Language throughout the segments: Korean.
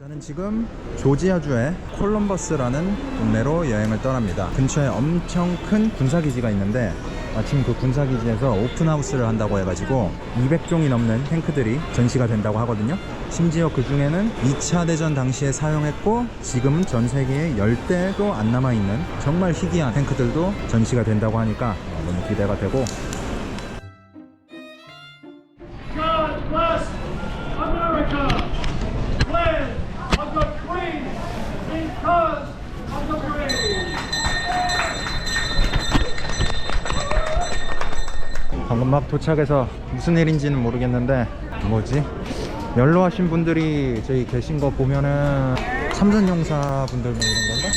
저는 지금 조지아주의 콜럼버스라는 동네로 여행을 떠납니다. 근처에 엄청 큰 군사기지가 있는데 마침 그 군사기지에서 오픈하우스를 한다고 해가지고 200종이 넘는 탱크들이 전시가 된다고 하거든요. 심지어 그 중에는 2차 대전 당시에 사용했고 지금은 전 세계에 10대도 안 남아있는 정말 희귀한 탱크들도 전시가 된다고 하니까 너무 기대가 되고. God bless America. Land of the free because of the brave. 방금 막 도착해서 무슨 일인지는 모르겠는데 뭐지? 연로하신 분들이 저기 계신 거 보면은 참전용사 분들 뭐 이런 건가?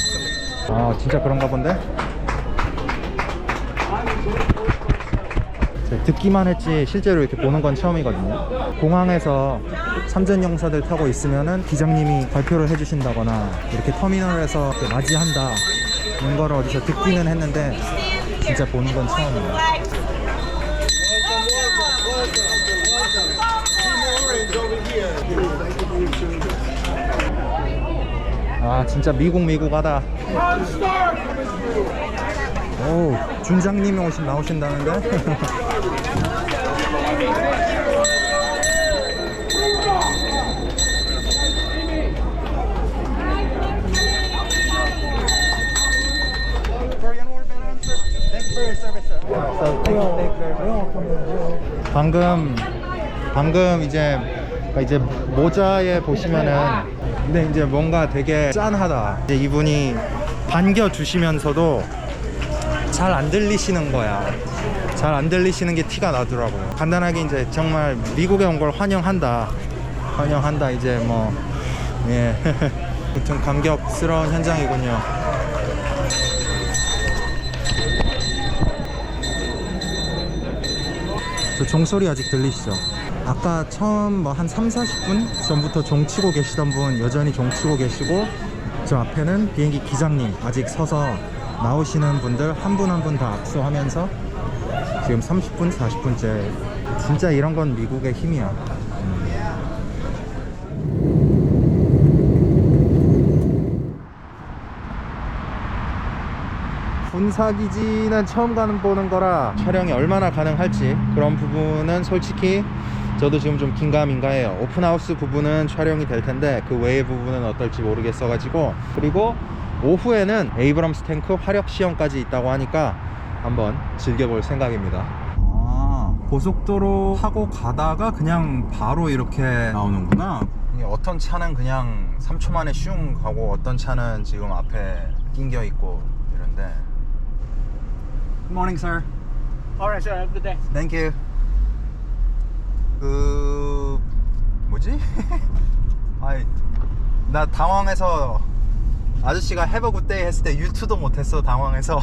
아 진짜 그런가 본데? 듣기만 했지 실제로 이렇게 보는 건 처음이거든요. 공항에서 참전용사들 타고 있으면은 기장님이 발표를 해주신다거나 이렇게 터미널에서 이렇게 맞이한다 이런 거를 어디서 듣기는 했는데 진짜 보는 건 처음이에요. 아 진짜 미국하다. 오 준장님이 나오신다는데? 방금 이제 모자에 보시면은 근데 이제 뭔가 되게 짠하다. 이제 이분이 반겨 주시면서도 잘 안 들리시는 거야. 잘 안 들리시는 게 티가 나더라고요. 간단하게 이제 정말 미국에 온 걸 환영한다 이제 뭐 예. 아무튼 감격스러운 현장이군요. 저 종소리 아직 들리시죠? 아까 처음 뭐 한 30-40분 전부터 종치고 계시던 분 여전히 종치고 계시고, 저 앞에는 비행기 기장님 아직 서서 나오시는 분들 한 분 한 분 다 압수하면서 지금 30분 40분째. 진짜 이런 건 미국의 힘이야. 군사기지는 처음 보는 거라 촬영이 얼마나 가능할지 그런 부분은 솔직히 저도 지금 좀 긴가민가해요. 오픈하우스 부분은 촬영이 될 텐데 그 외의 부분은 어떨지 모르겠어 가지고. 그리고 오후에는 에이브럼스 탱크 화력 시험까지 있다고 하니까 한번 즐겨볼 생각입니다. 고속도로 타고 가다가 그냥 바로 이렇게 나오는구나. 어떤 차는 그냥 3초 만에 슝 가고 어떤 차는 지금 앞에 낑겨 있고 이런데. Good morning, sir. Alright, sir. Have a good day. Thank you. 뭐지? 아이, 나 당황해서 아저씨가 Have a good day 했을 때 유튜도 못했어. 당황해서.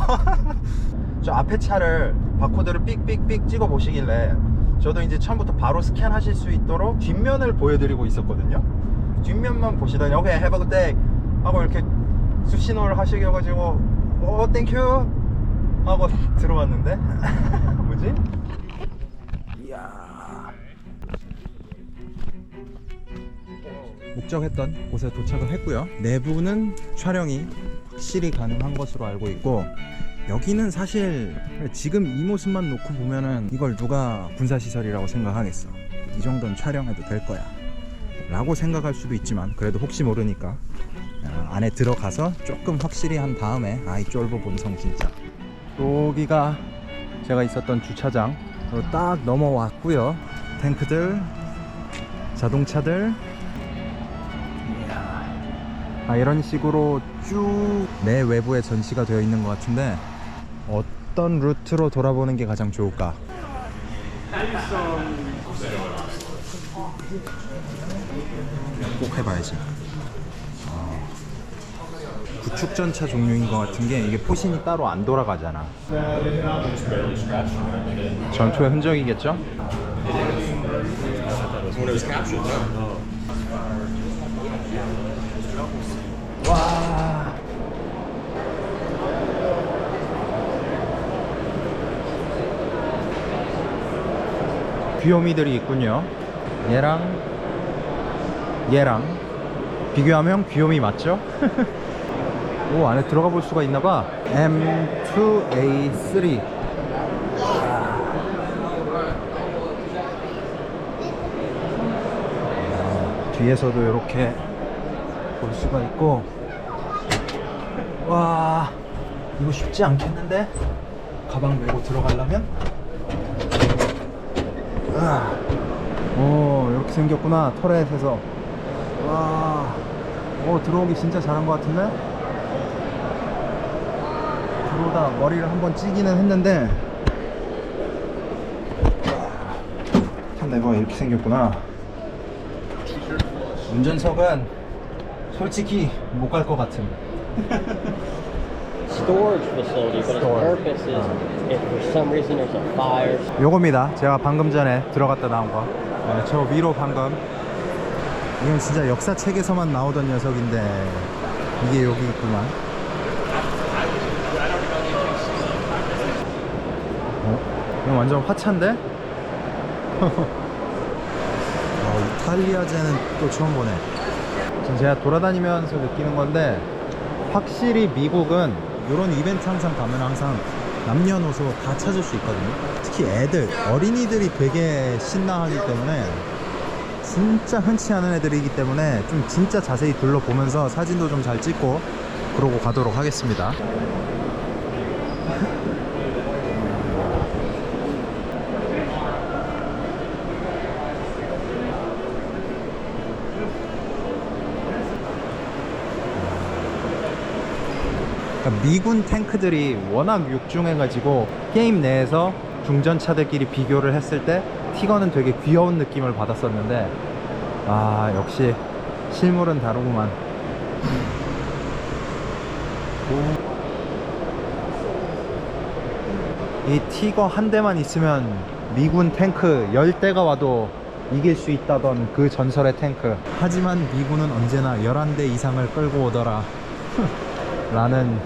저 앞에 차를 바코드를 삑삑삑 찍어 보시길래 저도 이제 처음부터 바로 스캔하실 수 있도록 뒷면을 보여드리고 있었거든요. 뒷면만 보시더니 오케이 Have a good day 하고 이렇게 수신호를 하시겨가지고 땡큐 하고 들어왔는데 뭐지? 이야, 목적했던 곳에 도착을 했고요. 내부는 촬영이 확실히 가능한 것으로 알고 있고, 여기는 사실 지금 이 모습만 놓고 보면은 이걸 누가 군사시설이라고 생각하겠어. 이 정도는 촬영해도 될 거야 라고 생각할 수도 있지만, 그래도 혹시 모르니까 안에 들어가서 조금 확실히 한 다음에 아이 쫄보 본성 진짜. 여기가 제가 있었던 주차장으로 딱 넘어왔고요. 탱크들, 자동차들, 이런 식으로 쭉 내 외부에 전시가 되어 있는 것 같은데 어떤 루트로 돌아보는 게 가장 좋을까? 꼭 해봐야지. 구축전차 종류인 것 같은 게 이게 포신이 따로 안 돌아가잖아. 전투의 흔적이겠죠? 와, 귀요미들이 있군요. 얘랑 비교하면 귀요미 맞죠? 오, 안에 들어가 볼 수가 있나봐. M2A3. 뒤에서도 이렇게 볼 수가 있고. 와, 이거 쉽지 않겠는데? 가방 메고 들어가려면? 오, 이렇게 생겼구나. 터렛에서. 와, 오, 들어오기 진짜 잘한 것 같은데? 들어오다 머리를 한번 찌기는 했는데, 참 내가 이렇게 생겼구나. 운전석은 솔직히 못 갈 것 같은. Storage facility, but its purpose is if for some reason there's a fire. 요겁니다. 제가 방금 전에 들어갔다 나온 거. 네, 저 위로 방금. 이건 진짜 역사책에서만 나오던 녀석인데 이게 여기 있구만. 이건 완전 화차인데? 이탈리아제는 또 처음 보네. 지금 제가 돌아다니면서 느끼는 건데 확실히 미국은 이런 이벤트 항상 가면 항상 남녀노소 다 찾을 수 있거든요. 특히 애들, 어린이들이 되게 신나하기 때문에, 진짜 흔치 않은 애들이기 때문에 좀 진짜 자세히 둘러보면서 사진도 좀 잘 찍고 그러고 가도록 하겠습니다. 그러니까 미군 탱크들이 워낙 육중해가지고 게임 내에서 중전차들끼리 비교를 했을 때 티거는 되게 귀여운 느낌을 받았었는데, 아, 역시 실물은 다르구만. 이 티거 한 대만 있으면 미군 탱크 10대가 와도 이길 수 있다던 그 전설의 탱크. 하지만 미군은 언제나 11대 이상을 끌고 오더라 라는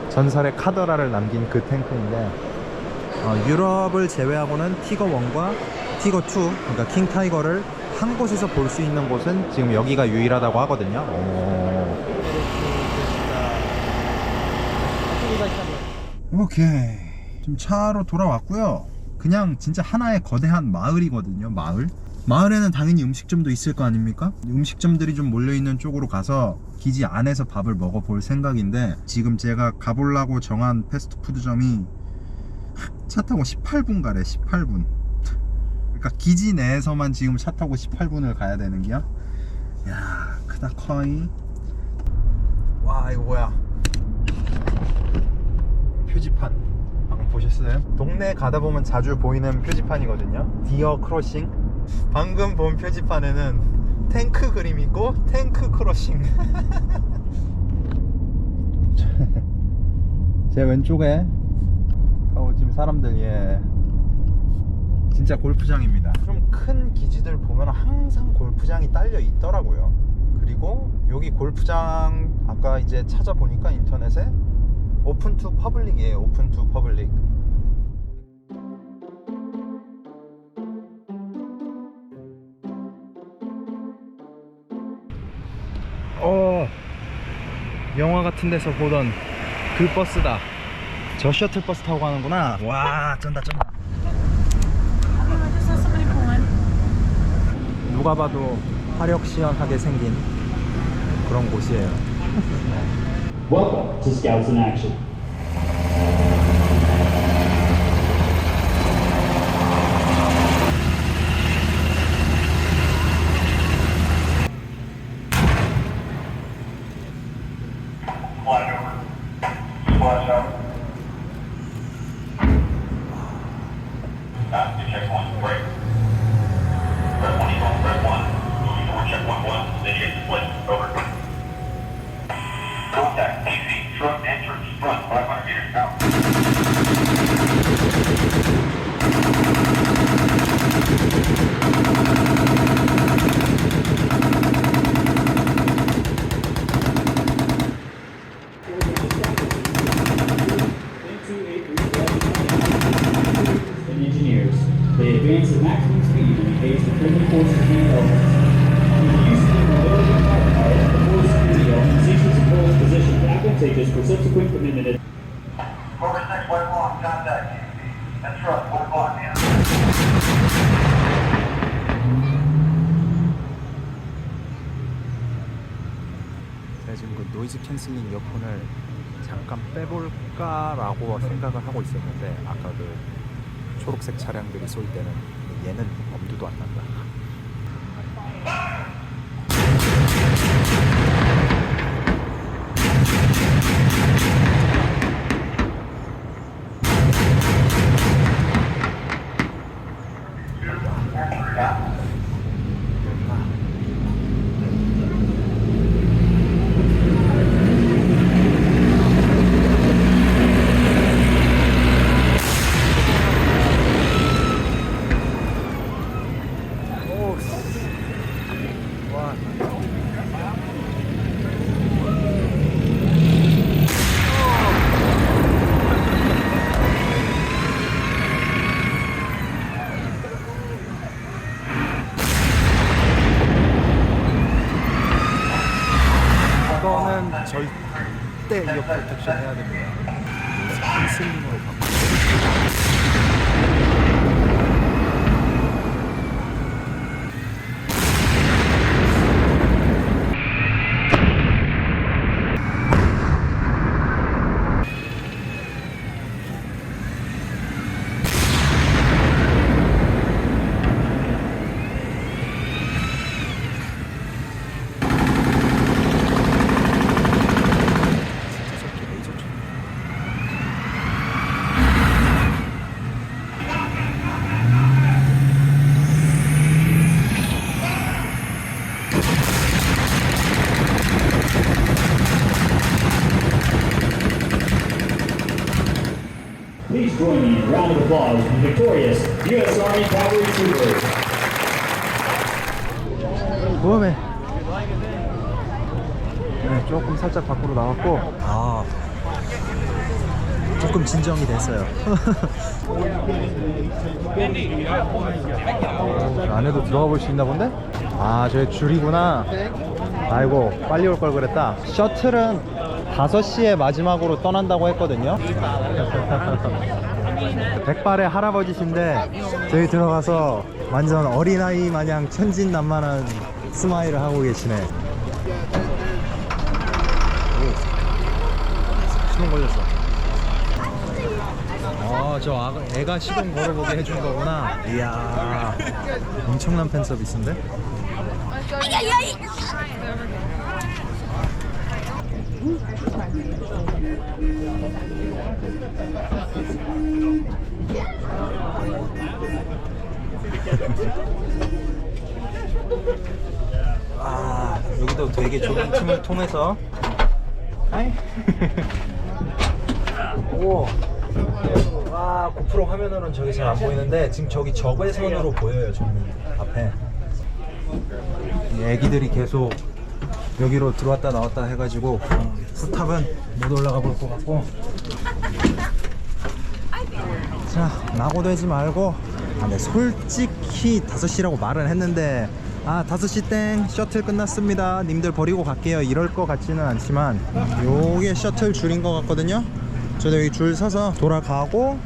전설의 카더라를 남긴 그 탱크인데, 유럽을 제외하고는 티거1과 티거2, 그러니까 킹 타이거를 한 곳에서 볼 수 있는 곳은 지금 여기가 유일하다고 하거든요. 오케이, 좀 차로 돌아왔고요. 그냥 진짜 하나의 거대한 마을이거든요. 마을에는 당연히 음식점도 있을 거 아닙니까? 음식점들이 좀 몰려있는 쪽으로 가서 기지 안에서 밥을 먹어볼 생각인데, 지금 제가 가보려고 정한 패스트푸드점이 차 타고 18분 가래. 18분. 그러니까 기지 내에서만 지금 차 타고 18분을 가야 되는 게야. 야, 크다 커이. 와, 이거 뭐야? 표지판 방금 보셨어요? 동네 가다 보면 자주 보이는 표지판이거든요. 디어 크로싱. 방금 본 표지판에는 탱크 그림 있고 탱크 크로싱. 제 왼쪽에 지금 사람들, 예, 진짜 골프장입니다. 좀 큰 기지들 보면 항상 골프장이 딸려 있더라고요. 그리고 여기 골프장 아까 이제 찾아보니까 인터넷에 오픈 투 퍼블릭이에요. 오픈 투 퍼블릭. 영화 같은 데서 보던 그 버스다. 저 셔틀버스 타고 가는구나. 와, 쩐다. 누가 봐도 화력시원하게 생긴 그런 곳이에요. Welcome to Scouts in Action. Flash out. Check one, break. Press 1, equal, press 1. Check 1, then you get the split. Over. Contact DC, truck entrance, front, 500 meters out. And engineers. They advance at maximum speed in case the criminal forces need help. The use of the mobility part stages for subsequent commitment. Cobra 6, white long, contact. That's trust, white long, man. 제가 지금 그 노이즈 캔슬링 이어폰을 잠깐 빼볼까라고 생각을 하고 있었는데 아까 그 초록색 차량들이 쏠 때는 얘는 엄두도 안 난다. 이거는 절대 이어 프로텍션 해야 됩니다. 캔슬링으로 바꿔. Please join me in a round of applause for the victorious U.S. Army Cavalry Troopers. 모험에 네, 조금 살짝 밖으로 나왔고 조금 진정이 됐어요. 안에도 들어가 볼 수 있나 본데? 저기 줄이구나. 아이고 빨리 올 걸 그랬다. 셔틀은 5시에 마지막으로 떠난다고 했거든요. 백발의 할아버지신데 저기 들어가서 완전 어린아이 마냥 천진난만한 스마일을 하고 계시네. 시동 걸렸어. 저 애가 시동 걸어보게 해준 거구나. 이야, 엄청난 팬 서비스인데? 여기도 되게 좋은 틈을 통해서 오. 고프로 화면으로는 저기 잘 안 보이는데 지금 저기 적외선으로 보여요. 저기 앞에 이 애기들이 계속 여기로 들어왔다 나왔다 해가지고 푸탑은 못 올라가 볼 것 같고, 자 낙오되지 말고 네, 솔직히 5시라고 말은 했는데 5시 땡 셔틀 끝났습니다 님들 버리고 갈게요 이럴 것 같지는 않지만 요게 셔틀 줄인 것 같거든요. 저도 여기 줄 서서 돌아가고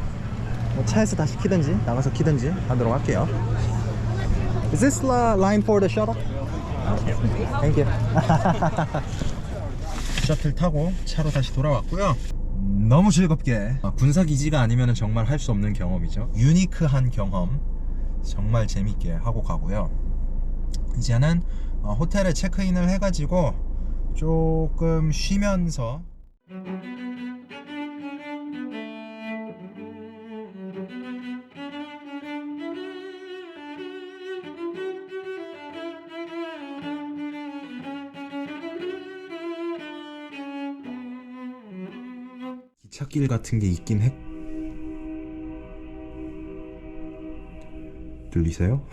뭐 차에서 다시 키든지 나가서 키든지 하도록 할게요. Is this line for the shuttle? Thank you. 셔틀 타고 차로 다시 돌아왔고요. 너무 즐겁게 군사기지가 아니면 정말 할 수 없는 경험이죠. 유니크한 경험 정말 재밌게 하고 가고요. 이제는 호텔에 체크인을 해가지고 조금 쉬면서 기찻길 같은 게 있긴 해. 들리세요?